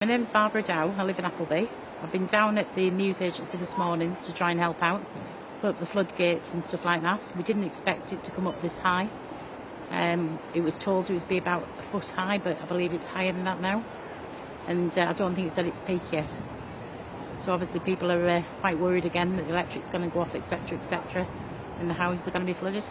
My name's Barbara Dow, I live in Appleby. I've been down at the news agency this morning to try and help out, put up the floodgates and stuff like that. We didn't expect it to come up this high. It was told it would be about a foot high, but I believe it's higher than that now. And I don't think it's at its peak yet. So obviously people are quite worried again that the electric's going to go off, etc., etc., and the houses are going to be flooded.